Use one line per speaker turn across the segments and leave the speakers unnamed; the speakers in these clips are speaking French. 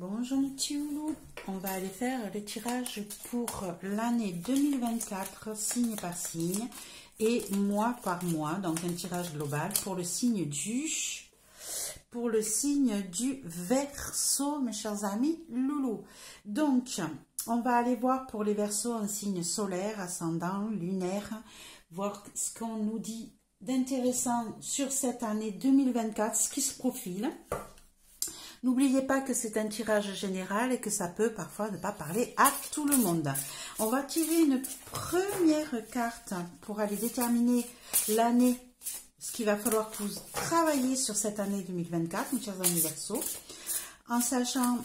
Bonjour mes petits loulous, on va aller faire le tirage pour l'année 2024, signe par signe et mois par mois, donc un tirage global pour le signe du Verseau, mes chers amis loulous. Donc, on va aller voir pour les Verseaux un signe solaire, ascendant, lunaire, voir ce qu'on nous dit d'intéressant sur cette année 2024, ce qui se profile. N'oubliez pas que c'est un tirage général et que ça peut parfois ne pas parler à tout le monde. On va tirer une première carte pour aller déterminer l'année, ce qu'il va falloir que vous travaillez sur cette année 2024, mes chers amis Verseaux. En sachant,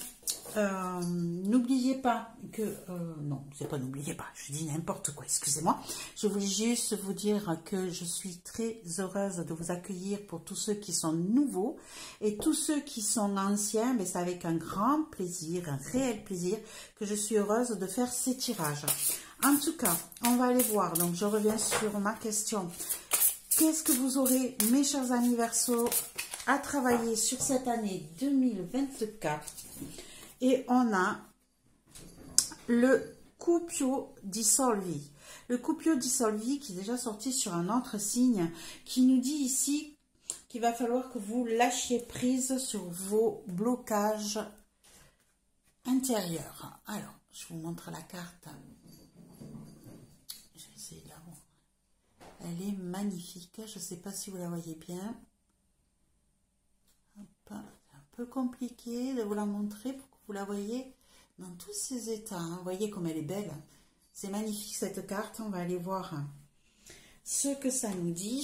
n'oubliez pas que, non, c'est pas n'oubliez pas, je dis n'importe quoi, excusez-moi. Je voulais juste vous dire que je suis très heureuse de vous accueillir pour tous ceux qui sont nouveaux et tous ceux qui sont anciens, mais c'est avec un grand plaisir, un réel plaisir que je suis heureuse de faire ces tirages. En tout cas, on va aller voir, donc je reviens sur ma question. Qu'est-ce que vous aurez, mes chers amis Verseaux, à travailler sur cette année 2024? Et on a le Cupido di Soldi. Le Cupido di Soldi qui est déjà sorti sur un autre signe, qui nous dit ici qu'il va falloir que vous lâchiez prise sur vos blocages intérieurs. Alors, je vous montre la carte. Je vais essayer de la voir. Elle est magnifique. Je ne sais pas si vous la voyez bien. C'est un peu compliqué de vous la montrer pour que vous la voyez dans tous ses états. Vous voyez comme elle est belle. C'est magnifique cette carte. On va aller voir ce que ça nous dit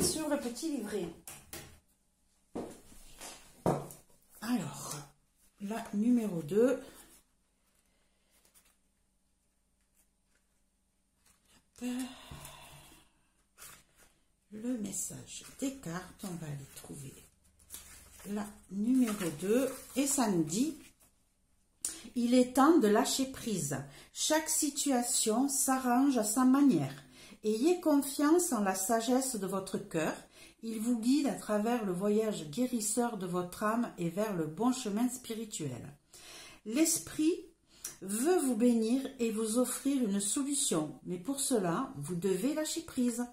sur le petit livret. Alors, la numéro 2. Le message des cartes, on va aller trouver la numéro 2 et ça nous dit: il est temps de lâcher prise. Chaque situation s'arrange à sa manière. Ayez confiance en la sagesse de votre cœur. Il vous guide à travers le voyage guérisseur de votre âme et vers le bon chemin spirituel. L'esprit veut vous bénir et vous offrir une solution, mais pour cela, vous devez lâcher prise.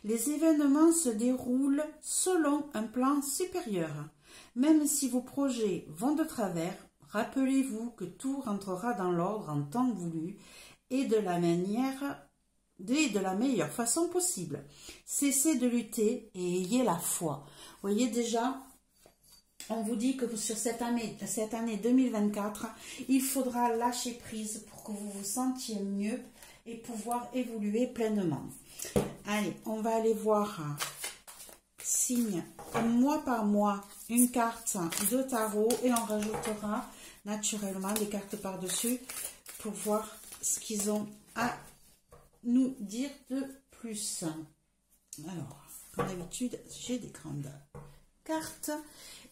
Les événements se déroulent selon un plan supérieur. Même si vos projets vont de travers, rappelez-vous que tout rentrera dans l'ordre en temps voulu et de la meilleure façon possible. Cessez de lutter et ayez la foi. Vous voyez déjà, on vous dit que sur cette année 2024, il faudra lâcher prise pour que vous vous sentiez mieux et pouvoir évoluer pleinement. Allez, on va aller voir signe mois par mois, une carte de tarot et on rajoutera naturellement des cartes par-dessus pour voir ce qu'ils ont à nous dire de plus. Alors, comme d'habitude, j'ai des grandes cartes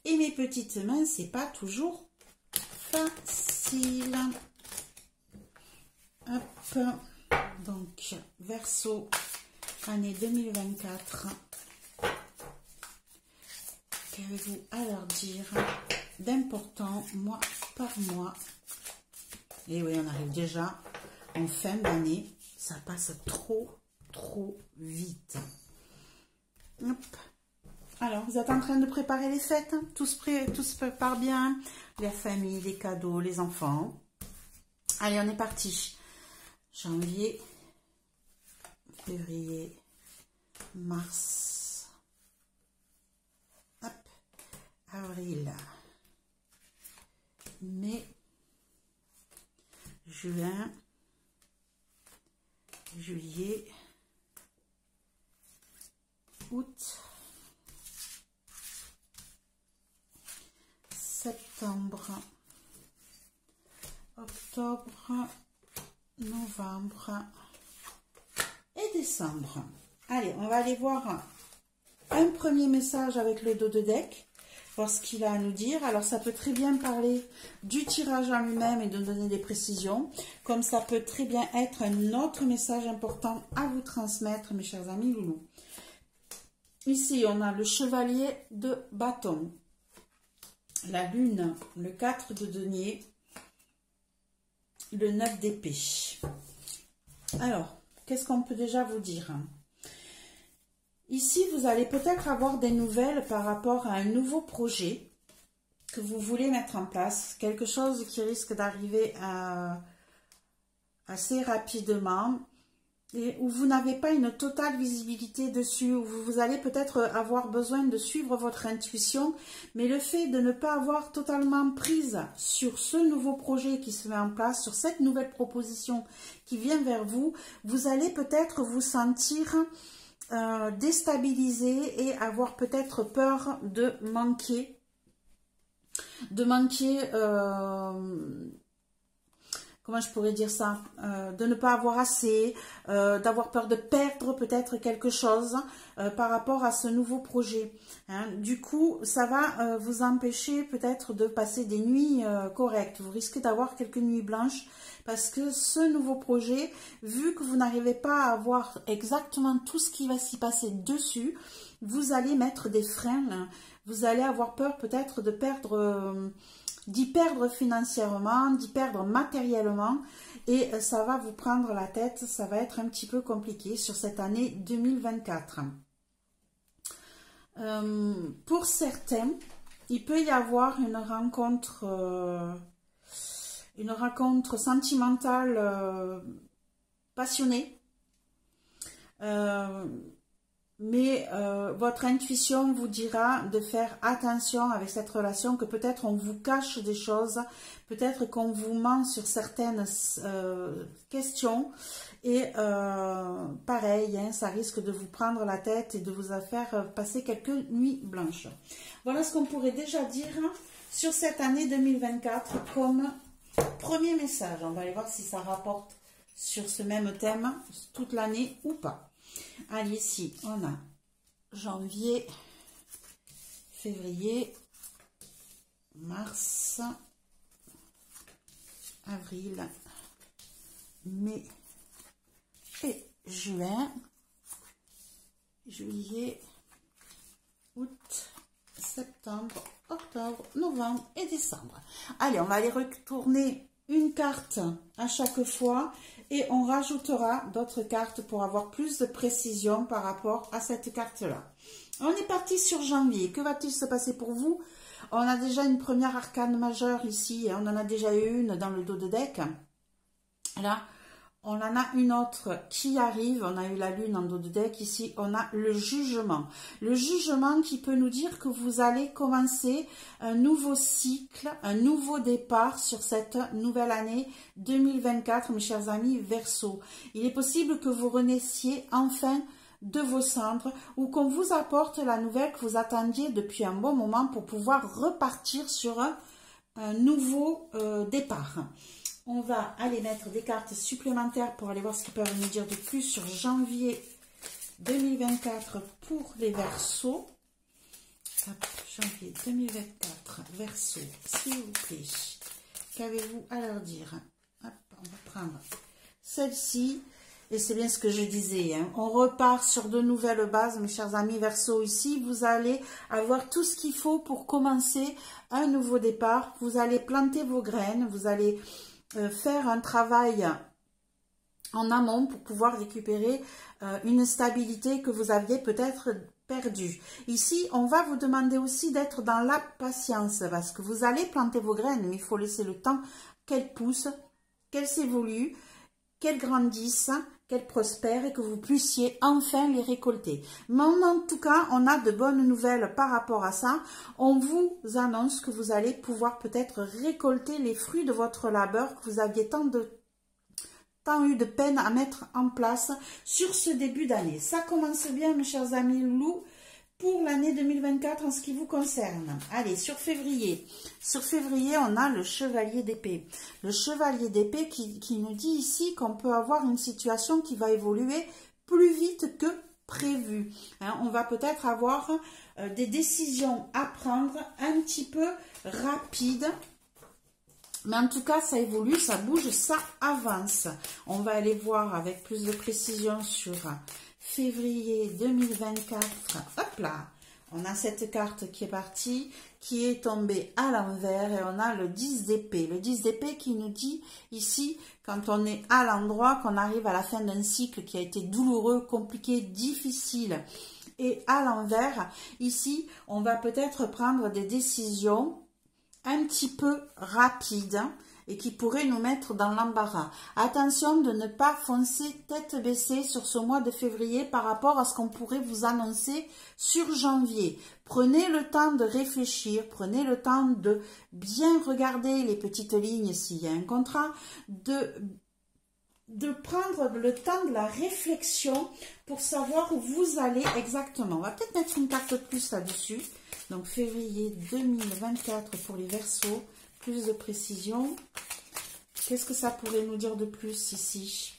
et mes petites mains, c'est pas toujours facile. Hop, donc Verseau, année 2024. Qu'avez-vous à leur dire d'important mois par mois? Et oui, on arrive déjà en fin d'année. Ça passe trop vite. Hop. Alors, vous êtes en train de préparer les fêtes, hein? Tout se prépare bien. La famille, les cadeaux, les enfants. Allez, on est parti. Janvier, février, mars, hop, avril, mai, juin, juillet, août, septembre, octobre, novembre et décembre. Allez, on va aller voir un premier message avec le dos de deck, voir ce qu'il a à nous dire. Alors, ça peut très bien parler du tirage en lui-même et de donner des précisions, comme ça peut très bien être un autre message important à vous transmettre, mes chers amis loulous. Ici, on a le chevalier de bâton. la lune, le 4 de denier, le 9 d'épée. Alors, qu'est-ce qu'on peut déjà vous dire? Ici, vous allez peut-être avoir des nouvelles par rapport à un nouveau projet que vous voulez mettre en place. Quelque chose qui risque d'arriver assez rapidement et où vous n'avez pas une totale visibilité dessus, où vous allez peut-être avoir besoin de suivre votre intuition, mais le fait de ne pas avoir totalement prise sur ce nouveau projet qui se met en place, sur cette nouvelle proposition qui vient vers vous, vous allez peut-être vous sentir déstabilisé et avoir peut-être peur de manquer, comment je pourrais dire ça, de ne pas avoir assez, d'avoir peur de perdre peut-être quelque chose par rapport à ce nouveau projet. Hein. Du coup, ça va vous empêcher peut-être de passer des nuits correctes. Vous risquez d'avoir quelques nuits blanches parce que ce nouveau projet, vu que vous n'arrivez pas à voir exactement tout ce qui va s'y passer dessus, vous allez mettre des freins. Là. Vous allez avoir peur peut-être de perdre... d'y perdre financièrement, d'y perdre matériellement et ça va vous prendre la tête, ça va être un petit peu compliqué sur cette année 2024. Pour certains, il peut y avoir une rencontre sentimentale passionnée. Mais votre intuition vous dira de faire attention avec cette relation, que peut-être on vous cache des choses, peut-être qu'on vous ment sur certaines questions. Et pareil, hein, ça risque de vous prendre la tête et de vous faire passer quelques nuits blanches. Voilà ce qu'on pourrait déjà dire sur cette année 2024 comme premier message. On va aller voir si ça rapporte sur ce même thème toute l'année ou pas. Allez, ici, on a janvier, février, mars, avril, mai et juin, juillet, août, septembre, octobre, novembre et décembre. Allez, on va aller retourner une carte à chaque fois et on rajoutera d'autres cartes pour avoir plus de précision par rapport à cette carte-là. On est parti sur janvier. Que va-t-il se passer pour vous? On a déjà une première arcane majeure ici. On en a déjà eu une dans le dos de deck. Là, on en a une autre qui arrive. On a eu la lune en dos de deck. Ici, on a le jugement. Le jugement qui peut nous dire que vous allez commencer un nouveau cycle, un nouveau départ sur cette nouvelle année 2024, mes chers amis Verseau. Il est possible que vous renaissiez enfin de vos cendres ou qu'on vous apporte la nouvelle que vous attendiez depuis un bon moment pour pouvoir repartir sur un nouveau départ. On va aller mettre des cartes supplémentaires pour aller voir ce qu'ils peuvent nous dire de plus sur janvier 2024 pour les Verseaux. Hop, janvier 2024, Verseau, s'il vous plaît. Qu'avez-vous à leur dire? Hop, on va prendre celle-ci. Et c'est bien ce que je disais. Hein. On repart sur de nouvelles bases, mes chers amis Verseau. Ici, vous allez avoir tout ce qu'il faut pour commencer un nouveau départ. Vous allez planter vos graines. Vous allez faire un travail en amont pour pouvoir récupérer une stabilité que vous aviez peut-être perdue. Ici, on va vous demander aussi d'être dans la patience parce que vous allez planter vos graines, mais il faut laisser le temps qu'elles poussent, qu'elles s'évoluent, qu'elles grandissent, qu'elles prospèrent et que vous puissiez enfin les récolter. Mais en tout cas, on a de bonnes nouvelles par rapport à ça. On vous annonce que vous allez pouvoir peut-être récolter les fruits de votre labeur que vous aviez tant eu de peine à mettre en place sur ce début d'année. Ça commence bien, mes chers amis loups, pour l'année 2024 en ce qui vous concerne. Allez, sur février. Sur février, on a le chevalier d'épée. Le chevalier d'épée qui nous dit ici qu'on peut avoir une situation qui va évoluer plus vite que prévu. Hein, on va peut-être avoir des décisions à prendre un petit peu rapides. Mais en tout cas, ça évolue, ça bouge, ça avance. On va aller voir avec plus de précision sur février 2024. Hop là, On a cette carte qui est partie, qui est tombée à l'envers et on a le 10 d'épée. Le 10 d'épée qui nous dit ici, quand on est à l'endroit, qu'on arrive à la fin d'un cycle qui a été douloureux, compliqué, difficile. Et à l'envers, ici, on va peut-être prendre des décisions un petit peu rapides et qui pourraient nous mettre dans l'embarras. Attention de ne pas foncer tête baissée sur ce mois de février par rapport à ce qu'on pourrait vous annoncer sur janvier. Prenez le temps de réfléchir, prenez le temps de bien regarder les petites lignes s'il y a un contrat, de prendre le temps de la réflexion pour savoir où vous allez exactement. On va peut-être mettre une carte de plus là-dessus. Donc février 2024 pour les Verseaux. Plus de précision. Qu'est-ce que ça pourrait nous dire de plus ici?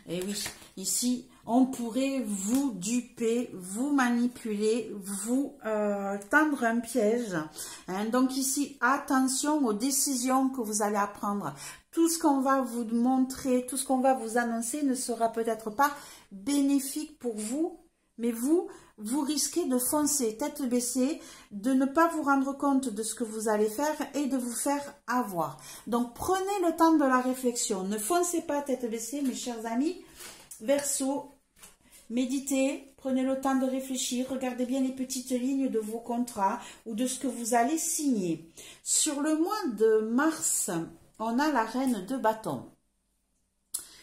Et oui, ici, on pourrait vous duper, vous manipuler, vous tendre un piège. Hein. Donc ici, attention aux décisions que vous allez prendre. Tout ce qu'on va vous montrer, tout ce qu'on va vous annoncer ne sera peut-être pas bénéfique pour vous, mais vous risquez de foncer tête baissée, de ne pas vous rendre compte de ce que vous allez faire et de vous faire avoir. Donc, prenez le temps de la réflexion. Ne foncez pas tête baissée, mes chers amis. Verseau, méditez, prenez le temps de réfléchir, regardez bien les petites lignes de vos contrats ou de ce que vous allez signer. Sur le mois de mars, on a la reine de bâton.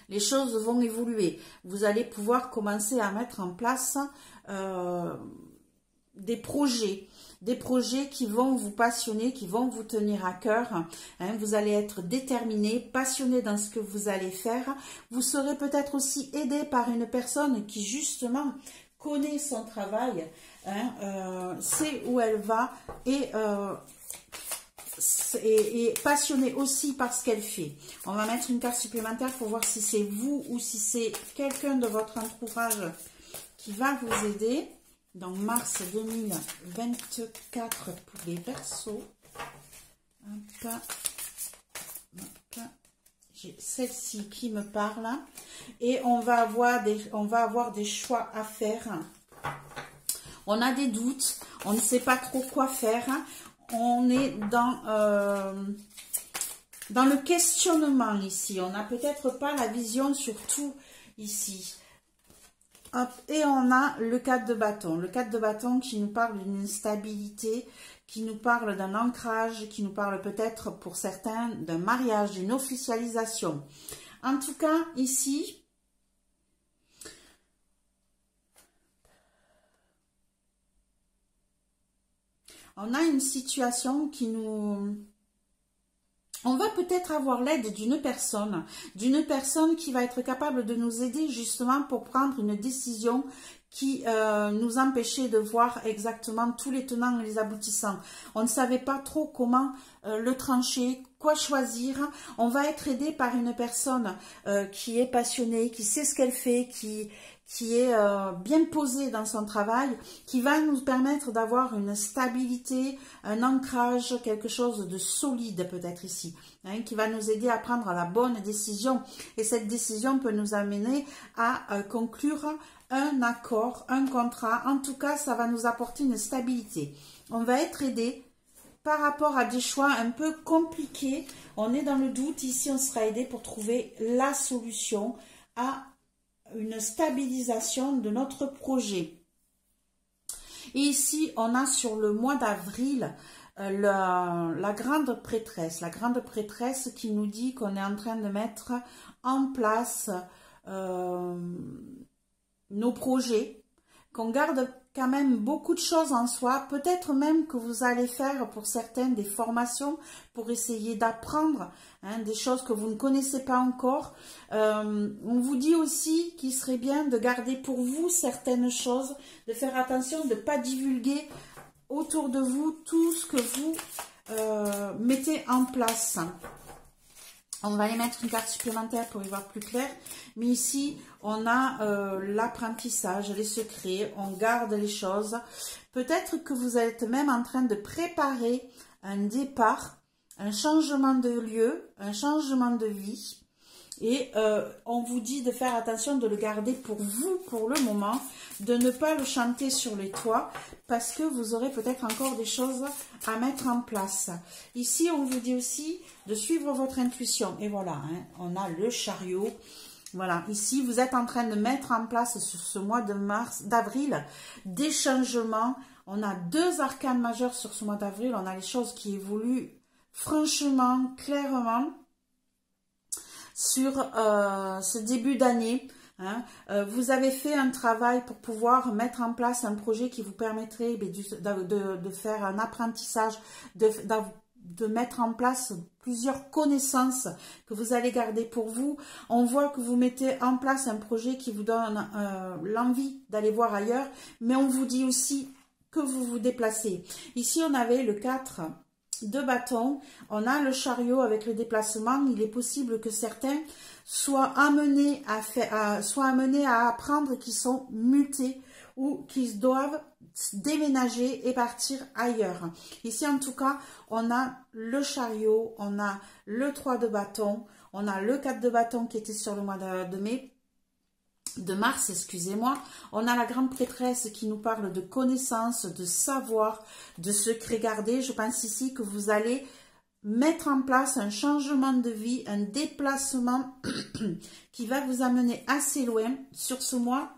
Les choses vont évoluer. Vous allez pouvoir commencer à mettre en place des projets qui vont vous passionner, qui vont vous tenir à cœur. Hein, vous allez être déterminé, passionné dans ce que vous allez faire. Vous serez peut-être aussi aidé par une personne qui justement connaît son travail, hein, sait où elle va et passionnée aussi par ce qu'elle fait. On va mettre une carte supplémentaire pour voir si c'est vous ou si c'est quelqu'un de votre entourage qui va vous aider. Donc mars 2024 pour les Verseaux. J'ai celle-ci qui me parle et on va avoir des choix à faire. On a des doutes, on ne sait pas trop quoi faire. On est dans le questionnement ici. On n'a peut-être pas la vision sur tout ici. Hop, et on a le 4 de bâton. Le 4 de bâton qui nous parle d'une stabilité, qui nous parle d'un ancrage, qui nous parle peut-être pour certains d'un mariage, d'une officialisation. En tout cas, ici, on a une situation qui nous... On va peut-être avoir l'aide d'une personne qui va être capable de nous aider justement pour prendre une décision qui nous empêchait de voir exactement tous les tenants et les aboutissants. On ne savait pas trop comment le trancher, quoi choisir. On va être aidé par une personne qui est passionnée, qui sait ce qu'elle fait, qui est bien posée dans son travail, qui va nous permettre d'avoir une stabilité, un ancrage, quelque chose de solide peut-être ici, hein, qui va nous aider à prendre la bonne décision. Et cette décision peut nous amener à conclure un accord, un contrat. En tout cas, ça va nous apporter une stabilité. On va être aidé par rapport à des choix un peu compliqués. On est dans le doute. Ici, on sera aidé pour trouver la solution à une stabilisation de notre projet. Et ici, on a sur le mois d'avril la grande prêtresse qui nous dit qu'on est en train de mettre en place nos projets, qu'on garde quand même beaucoup de choses en soi, peut-être même que vous allez faire pour certains des formations pour essayer d'apprendre des choses que vous ne connaissez pas encore. On vous dit aussi qu'il serait bien de garder pour vous certaines choses, de faire attention de ne pas divulguer autour de vous tout ce que vous mettez en place. On va aller mettre une carte supplémentaire pour y voir plus clair. Mais ici, on a l'apprentissage, les secrets, on garde les choses. Peut-être que vous êtes même en train de préparer un départ, un changement de lieu, un changement de vie. Et on vous dit de faire attention, de le garder pour vous, pour le moment, de ne pas le chanter sur les toits, parce que vous aurez peut-être encore des choses à mettre en place. Ici, on vous dit aussi de suivre votre intuition. Et voilà, hein, on a le chariot. Voilà, ici, vous êtes en train de mettre en place sur ce mois de d'avril, des changements. On a 2 arcanes majeurs sur ce mois d'avril. On a les choses qui évoluent franchement, clairement, sur ce début d'année. Hein. Vous avez fait un travail pour pouvoir mettre en place un projet qui vous permettrait de faire un apprentissage, de mettre en place plusieurs connaissances que vous allez garder pour vous. On voit que vous mettez en place un projet qui vous donne l'envie d'aller voir ailleurs, mais on vous dit aussi que vous vous déplacez. Ici, on avait le 4 de bâton, on a le chariot avec le déplacement. Il est possible que certains soient amenés à apprendre qu'ils sont mutés ou qu'ils doivent déménager et partir ailleurs. Ici, en tout cas, on a le chariot, on a le 3 de bâton, on a le 4 de bâton qui était sur le mois de mars, excusez-moi. On a la grande prêtresse qui nous parle de connaissances, de savoir, de secrets gardés. Je pense ici que vous allez mettre en place un changement de vie, un déplacement qui va vous amener assez loin sur ce mois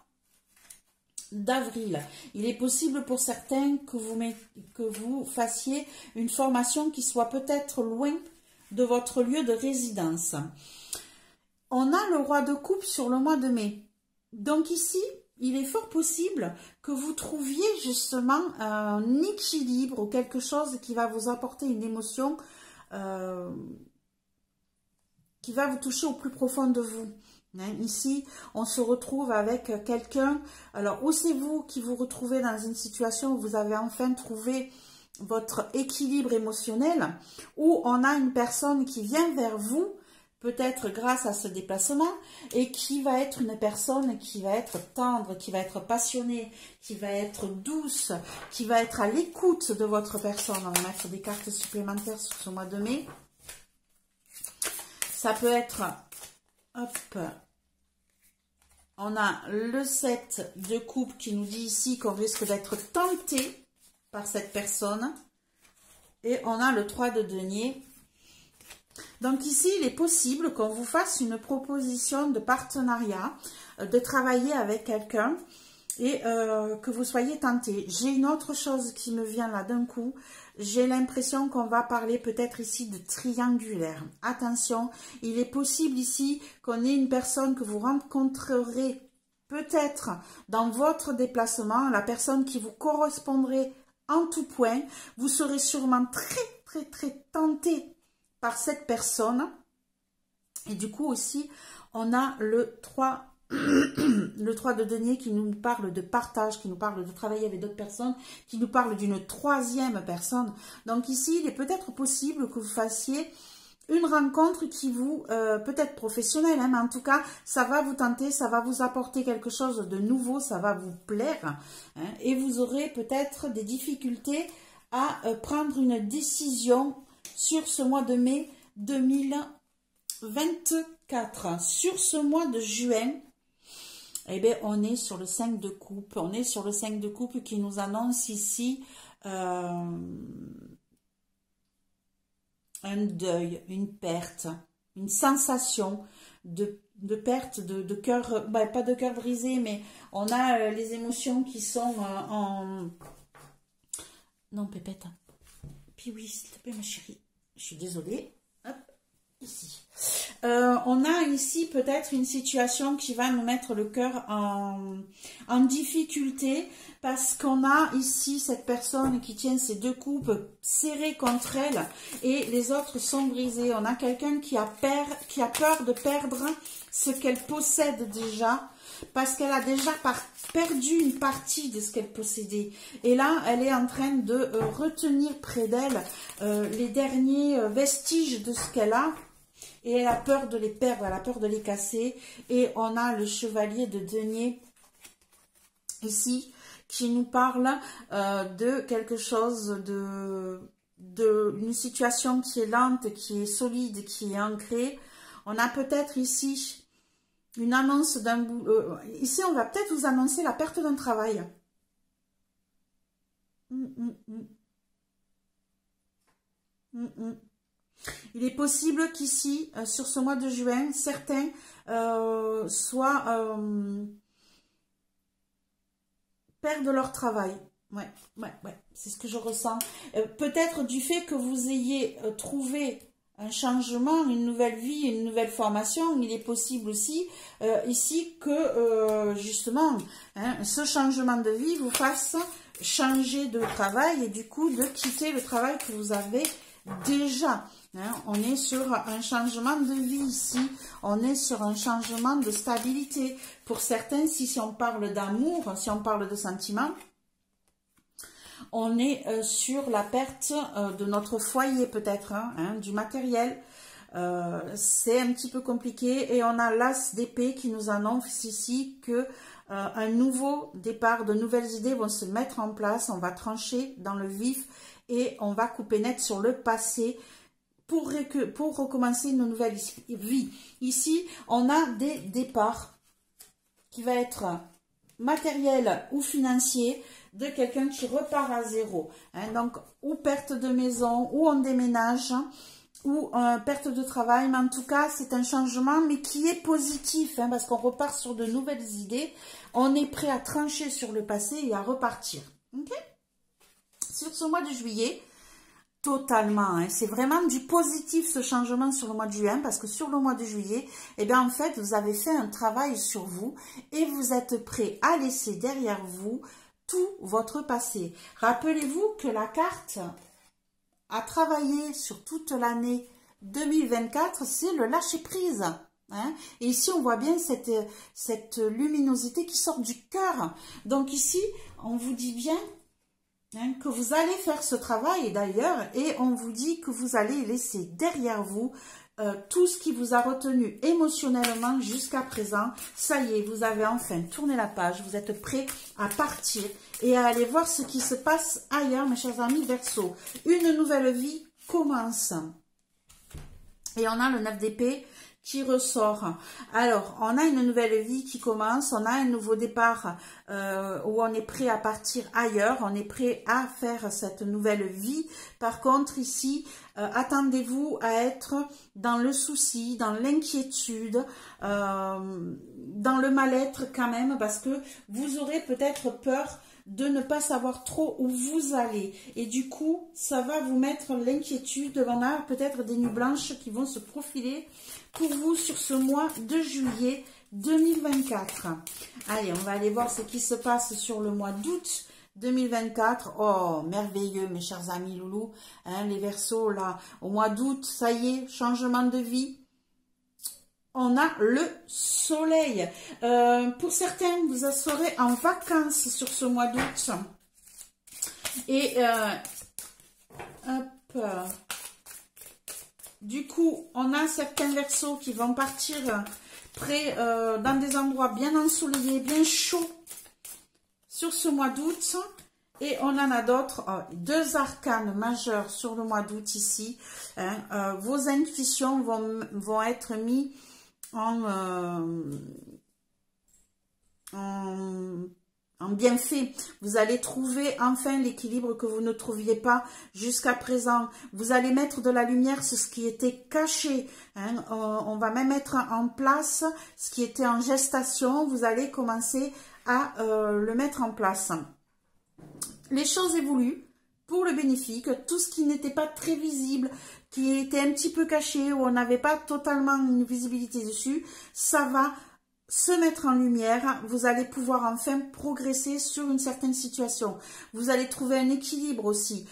d'avril. Il est possible pour certains que vous fassiez une formation qui soit peut-être loin de votre lieu de résidence. On a le roi de coupe sur le mois de mai. Donc ici, il est fort possible que vous trouviez justement un équilibre ou quelque chose qui va vous apporter une émotion qui va vous toucher au plus profond de vous. Hein, ici, on se retrouve avec quelqu'un. Alors, ou c'est vous qui vous retrouvez dans une situation où vous avez enfin trouvé votre équilibre émotionnel, ou on a une personne qui vient vers vous, peut-être grâce à ce déplacement, et qui va être une personne qui va être tendre, qui va être passionnée, qui va être douce, qui va être à l'écoute de votre personne. On va mettre des cartes supplémentaires sur ce mois de mai. Ça peut être, hop, on a le 7 de coupe qui nous dit ici qu'on risque d'être tenté par cette personne. Et on a le 3 de denier. Donc ici, il est possible qu'on vous fasse une proposition de partenariat, de travailler avec quelqu'un et que vous soyez tenté. J'ai une autre chose qui me vient là d'un coup. J'ai l'impression qu'on va parler peut-être ici de triangulaire. Attention, il est possible ici qu'on ait une personne que vous rencontrerez peut-être dans votre déplacement, la personne qui vous correspondrait en tout point. Vous serez sûrement très tenté par cette personne. Et du coup aussi, on a le 3 de denier qui nous parle de partage, qui nous parle de travailler avec d'autres personnes, qui nous parle d'une troisième personne. Donc ici, il est peut-être possible que vous fassiez une rencontre qui vous, peut-être professionnelle, hein, mais en tout cas, ça va vous tenter, ça va vous apporter quelque chose de nouveau, ça va vous plaire, hein, et vous aurez peut-être des difficultés à prendre une décision sur ce mois de mai 2024. Sur ce mois de juin, eh bien, on est sur le 5 de coupe. On est sur le 5 de coupe qui nous annonce ici un deuil, une perte, une sensation de perte, de cœur, bah, pas de cœur brisé, mais on a les émotions qui sont en... Non, Pépette. Puis oui, s'il te plaît, ma chérie. Je suis désolée. Hop, ici. On a ici peut-être une situation qui va nous mettre le cœur en difficulté parce qu'on a ici cette personne qui tient ses 2 coupes serrées contre elle et les autres sont brisées. On a quelqu'un qui a peur de perdre ce qu'elle possède déjà parce qu'elle a déjà perdu une partie de ce qu'elle possédait. Et là, elle est en train de retenir près d'elle les derniers vestiges de ce qu'elle a. Et elle a peur de les perdre, elle a peur de les casser. Et on a le chevalier de denier ici qui nous parle de quelque chose, une situation qui est lente, qui est solide, qui est ancrée. On a peut-être ici une annonce d'un boulot. Ici, on va peut-être vous annoncer la perte d'un travail. Il est possible qu'ici, sur ce mois de juin, certains perdent leur travail. Ouais, c'est ce que je ressens. Peut-être du fait que vous ayez trouvé un changement, une nouvelle vie, une nouvelle formation, il est possible aussi ici que justement ce changement de vie vous fasse changer de travail et du coup de quitter le travail que vous avez déjà. On est sur un changement de vie ici, on est sur un changement de stabilité. Pour certains, si on parle d'amour, si on parle de sentiments, on est sur la perte de notre foyer peut-être, du matériel. C'est un petit peu compliqué et on a l'as d'épée qui nous annonce ici que un nouveau départ, de nouvelles idées vont se mettre en place. On va trancher dans le vif et on va couper net sur le passé pour recommencer une nouvelle vie. Ici, on a des départs qui va être matériel ou financier de quelqu'un qui repart à zéro. Donc, ou perte de maison, ou on déménage, ou perte de travail. Mais en tout cas, c'est un changement, mais qui est positif, parce qu'on repart sur de nouvelles idées. On est prêt à trancher sur le passé et à repartir. Okay? Sur ce mois de juillet, totalement, c'est vraiment du positif ce changement sur le mois de juin, parce que sur le mois de juillet, eh bien en fait, vous avez fait un travail sur vous et vous êtes prêt à laisser derrière vous tout votre passé. Rappelez-vous que la carte à travailler sur toute l'année 2024, c'est le lâcher-prise. Et ici, on voit bien cette luminosité qui sort du cœur. Donc ici, on vous dit bien que vous allez faire ce travail d'ailleurs, et on vous dit que vous allez laisser derrière vous tout ce qui vous a retenu émotionnellement jusqu'à présent. Ça y est, vous avez enfin tourné la page, vous êtes prêts à partir et à aller voir ce qui se passe ailleurs, mes chers amis Verseau. Une nouvelle vie commence. Et on a le 9 d'épée qui ressort. Alors, on a une nouvelle vie qui commence, on a un nouveau départ où on est prêt à partir ailleurs, on est prêt à faire cette nouvelle vie. Par contre, ici, attendez-vous à être dans le souci, dans l'inquiétude, dans le mal-être quand même, parce que vous aurez peut-être peur de ne pas savoir trop où vous allez. Et du coup, ça va vous mettre l'inquiétude. On a peut-être des nuits blanches qui vont se profiler pour vous sur ce mois de juillet 2024. Allez, on va aller voir ce qui se passe sur le mois d'août 2024. Oh, merveilleux, mes chers amis loulous. Les Verseaux, là, au mois d'août, ça y est, changement de vie. On a le soleil. Pour certains, vous serez en vacances sur ce mois d'août. Et hop. Du coup, on a certains Verseaux qui vont partir dans des endroits bien ensoleillés, bien chauds sur ce mois d'août. Et on en a d'autres, deux arcanes majeurs sur le mois d'août ici. Vos intuitions vont être mises en bienfait. Vous allez trouver enfin l'équilibre que vous ne trouviez pas jusqu'à présent. Vous allez mettre de la lumière sur ce qui était caché. On va même mettre en place ce qui était en gestation. Vous allez commencer à le mettre en place. Les choses évoluent pour le bénéfique. Tout ce qui n'était pas très visible, qui était un petit peu caché, où on n'avait pas totalement une visibilité dessus, ça va se mettre en lumière. Vous allez pouvoir enfin progresser sur une certaine situation. Vous allez trouver un équilibre aussi.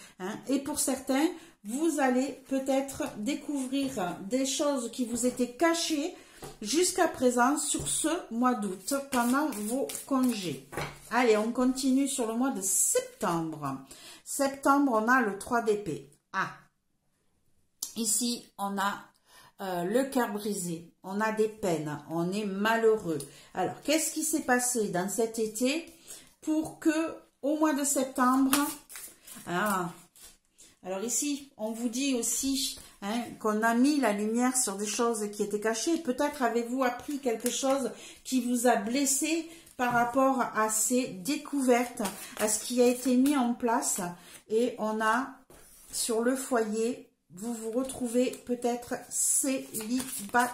Et pour certains, vous allez peut-être découvrir des choses qui vous étaient cachées jusqu'à présent sur ce mois d'août pendant vos congés. Allez, on continue sur le mois de septembre. Septembre, on a le 3 d'épée. Ici, on a le cœur brisé, on a des peines, on est malheureux. Alors, qu'est-ce qui s'est passé dans cet été pour que au mois de septembre, Alors ici, on vous dit aussi qu'on a mis la lumière sur des choses qui étaient cachées. Peut-être avez-vous appris quelque chose qui vous a blessé par rapport à ces découvertes, à ce qui a été mis en place. Et on a sur le foyer, vous vous retrouvez peut-être célibataire.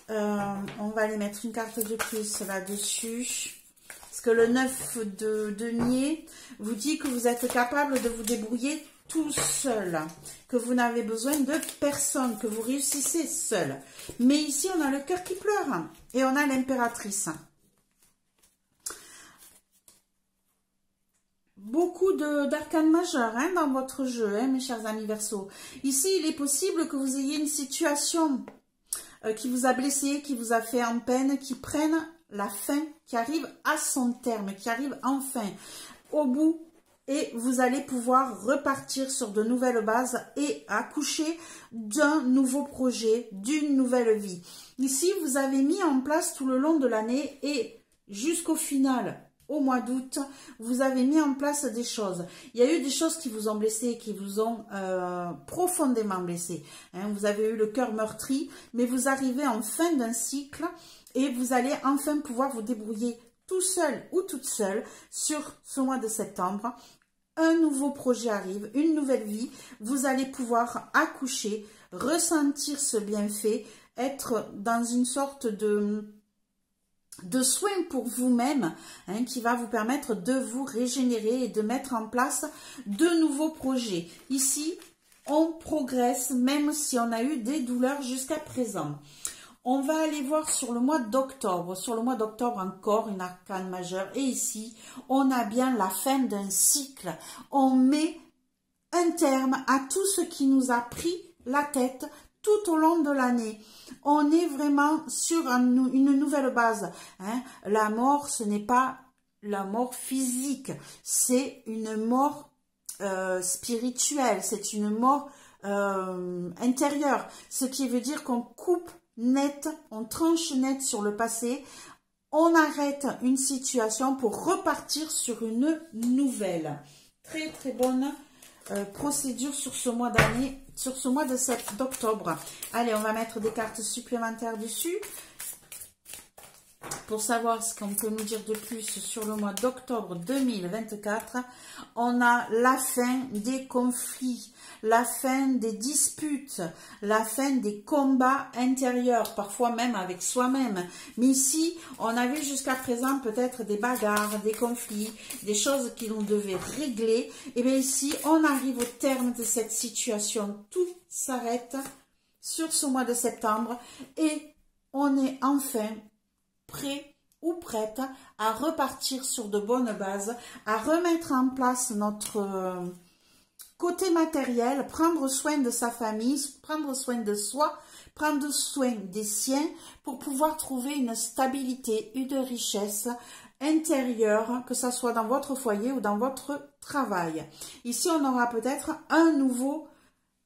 On va aller mettre une carte de plus là-dessus. Parce que le 9 de denier vous dit que vous êtes capable de vous débrouiller tout seul. Que vous n'avez besoin de personne, que vous réussissez seul. Mais ici, on a le cœur qui pleure. Et on a l'impératrice. Beaucoup d'arcanes majeures dans votre jeu, mes chers amis Verseaux. Ici, il est possible que vous ayez une situation qui vous a blessé, qui vous a fait en peine, qui prenne la fin, qui arrive à son terme, qui arrive enfin au bout, et vous allez pouvoir repartir sur de nouvelles bases et accoucher d'un nouveau projet, d'une nouvelle vie. Ici, vous avez mis en place tout le long de l'année et jusqu'au final, au mois d'août, vous avez mis en place des choses. Il y a eu des choses qui vous ont blessé, qui vous ont profondément blessé. Vous avez eu le cœur meurtri, mais vous arrivez en fin d'un cycle et vous allez enfin pouvoir vous débrouiller tout seul ou toute seule sur ce mois de septembre. Un nouveau projet arrive, une nouvelle vie. Vous allez pouvoir accoucher, ressentir ce bienfait, être dans une sorte de soin pour vous-même qui va vous permettre de vous régénérer et de mettre en place de nouveaux projets. Ici, on progresse même si on a eu des douleurs jusqu'à présent. On va aller voir sur le mois d'octobre. Sur le mois d'octobre, encore une arcane majeure. Et ici, on a bien la fin d'un cycle. On met un terme à tout ce qui nous a pris la tête tout au long de l'année. On est vraiment sur une nouvelle base. La mort, ce n'est pas la mort physique. C'est une mort spirituelle. C'est une mort intérieure. Ce qui veut dire qu'on coupe net, on tranche net sur le passé, on arrête une situation pour repartir sur une nouvelle. Très très bonne procédure sur ce mois d'année, sur ce mois d'octobre. Allez, on va mettre des cartes supplémentaires dessus pour savoir ce qu'on peut nous dire de plus sur le mois d'octobre 2024. On a la fin des conflits, la fin des disputes, la fin des combats intérieurs, parfois même avec soi-même. Mais ici, on avait jusqu'à présent peut-être des bagarres, des conflits, des choses que l'on devait régler. Et bien ici, on arrive au terme de cette situation. Tout s'arrête sur ce mois de septembre et on est enfin prêt ou prête à repartir sur de bonnes bases, à remettre en place notre côté matériel, prendre soin de sa famille, prendre soin de soi, prendre soin des siens pour pouvoir trouver une stabilité, une richesse intérieure, que ce soit dans votre foyer ou dans votre travail. Ici, on aura peut-être un nouveau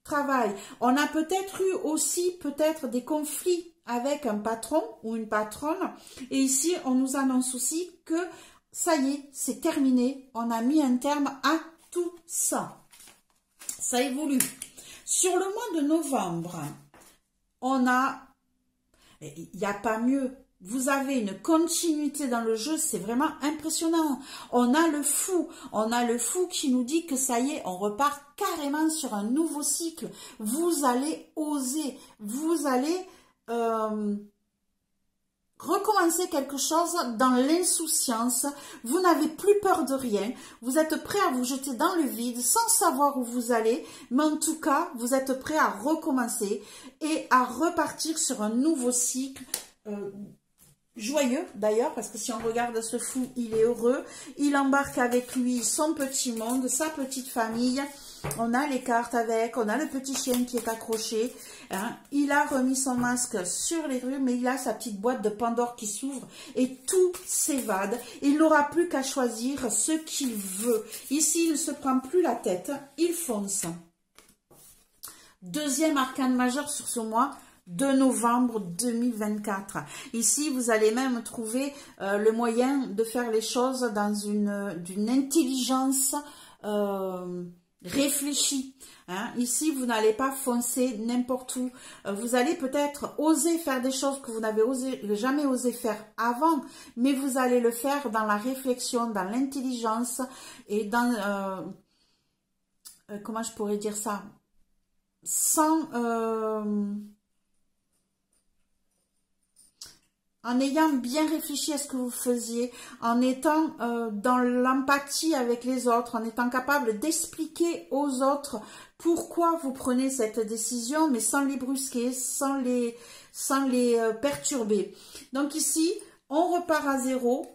travail. On a peut-être eu aussi des conflits avec un patron ou une patronne. Et ici, on nous annonce aussi que ça y est, c'est terminé. On a mis un terme à tout ça. Ça évolue. Sur le mois de novembre, il n'y a pas mieux. Vous avez une continuité dans le jeu, c'est vraiment impressionnant. On a le fou qui nous dit que ça y est, on repart carrément sur un nouveau cycle. Vous allez oser, vous allez recommencer quelque chose dans l'insouciance. Vous n'avez plus peur de rien. Vous êtes prêt à vous jeter dans le vide sans savoir où vous allez. Mais en tout cas, vous êtes prêt à recommencer et à repartir sur un nouveau cycle joyeux d'ailleurs, parce que si on regarde ce fou, il est heureux. Il embarque avec lui son petit monde, sa petite famille. On a les cartes avec, on a le petit chien qui est accroché. Il a remis son masque sur les rues, mais il a sa petite boîte de Pandore qui s'ouvre et tout s'évade. Il n'aura plus qu'à choisir ce qu'il veut. Ici, il ne se prend plus la tête, il fonce. Deuxième arcane majeur sur ce mois de novembre 2024. Ici, vous allez même trouver le moyen de faire les choses dans d'une intelligence réfléchi. Hein. Ici, vous n'allez pas foncer n'importe où. Vous allez peut-être oser faire des choses que vous n'avez jamais osé faire avant, mais vous allez le faire dans la réflexion, dans l'intelligence et dans... comment je pourrais dire ça? Sans... en ayant bien réfléchi à ce que vous faisiez, en étant dans l'empathie avec les autres, en étant capable d'expliquer aux autres pourquoi vous prenez cette décision, mais sans les brusquer, sans les perturber. Donc ici, on repart à zéro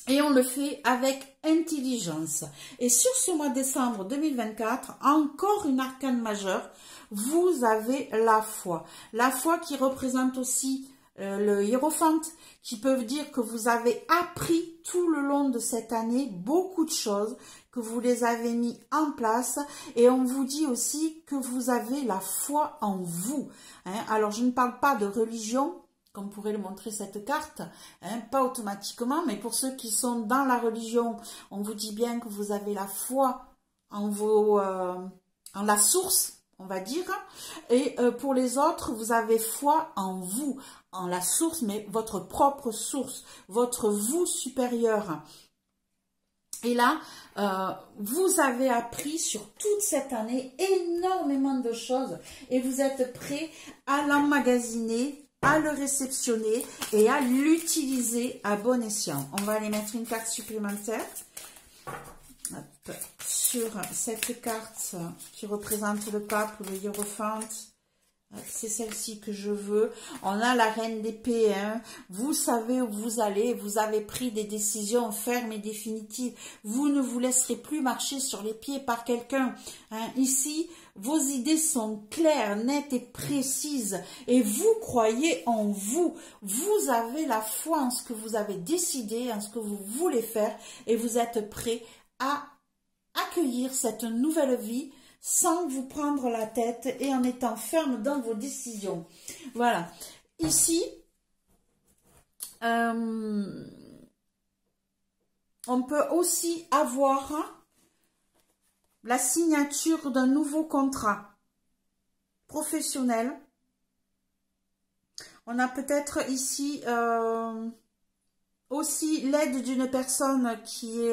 et on le fait avec intelligence. Et sur ce mois de décembre 2024, encore une arcane majeure, vous avez la foi. La foi qui représente aussi le hiérophante, qui peuvent dire que vous avez appris tout le long de cette année beaucoup de choses, que vous les avez mis en place, et on vous dit aussi que vous avez la foi en vous. Hein. Alors je ne parle pas de religion, comme pourrait le montrer cette carte, hein, pas automatiquement, mais pour ceux qui sont dans la religion, on vous dit bien que vous avez la foi en en la source, on va dire, et pour les autres, vous avez foi en vous, en la source, mais votre propre source, votre vous supérieur. Et là, vous avez appris sur toute cette année énormément de choses et vous êtes prêts à l'emmagasiner, à le réceptionner et à l'utiliser à bon escient. On va aller mettre une carte supplémentaire. Hop, sur cette carte qui représente le pape ou le hiérophante. C'est celle-ci que je veux. On a la reine d'épée. Hein. Vous savez où vous allez. Vous avez pris des décisions fermes et définitives. Vous ne vous laisserez plus marcher sur les pieds par quelqu'un. Hein. Ici, vos idées sont claires, nettes et précises. Et vous croyez en vous. Vous avez la foi en ce que vous avez décidé, en ce que vous voulez faire. Et vous êtes prêt à accueillir cette nouvelle vie sans vous prendre la tête et en étant ferme dans vos décisions. Voilà. Ici, on peut aussi avoir la signature d'un nouveau contrat professionnel. On a peut-être ici aussi l'aide d'une personne qui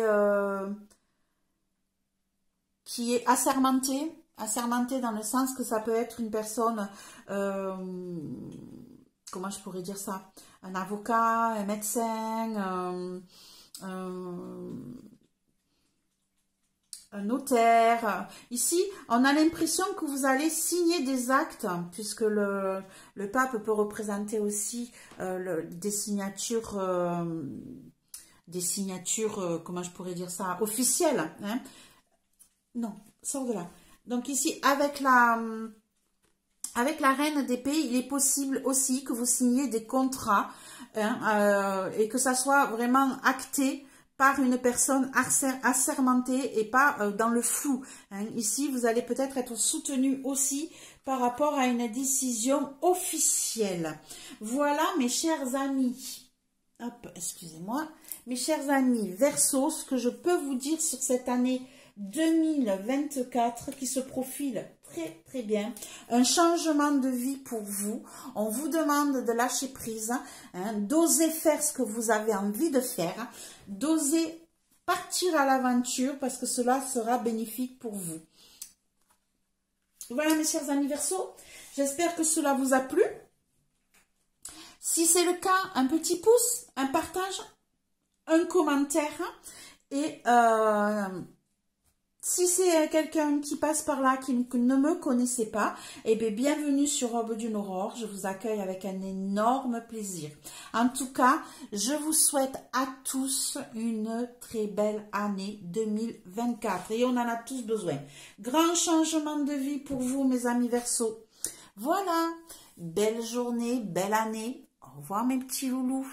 est assermentée dans le sens que ça peut être une personne, comment je pourrais dire ça, un avocat, un médecin, un notaire. Ici, on a l'impression que vous allez signer des actes, puisque le pape peut représenter aussi des signatures, comment je pourrais dire ça, officielles, hein. Non, sors de là. Donc ici, avec la reine d'épée, il est possible aussi que vous signiez des contrats, hein, et que ça soit vraiment acté par une personne assermentée et pas dans le flou. Hein. Ici, vous allez peut-être être soutenu aussi par rapport à une décision officielle. Voilà, mes chers amis. Hop, excusez-moi. Mes chers amis Verseau, ce que je peux vous dire sur cette année 2024 qui se profile très très bien, un changement de vie pour vous. On vous demande de lâcher prise, hein, d'oser faire ce que vous avez envie de faire, d'oser partir à l'aventure parce que cela sera bénéfique pour vous. Voilà mes chers amis Verseau, j'espère que cela vous a plu. Si c'est le cas, un petit pouce, un partage, un commentaire et si c'est quelqu'un qui passe par là, qui ne me connaissait pas, eh bien, bienvenue sur Aube d'une Aurore. Je vous accueille avec un énorme plaisir. En tout cas, je vous souhaite à tous une très belle année 2024. Et on en a tous besoin. Grand changement de vie pour vous, mes amis Verseau. Voilà. Belle journée, belle année. Au revoir, mes petits loulous.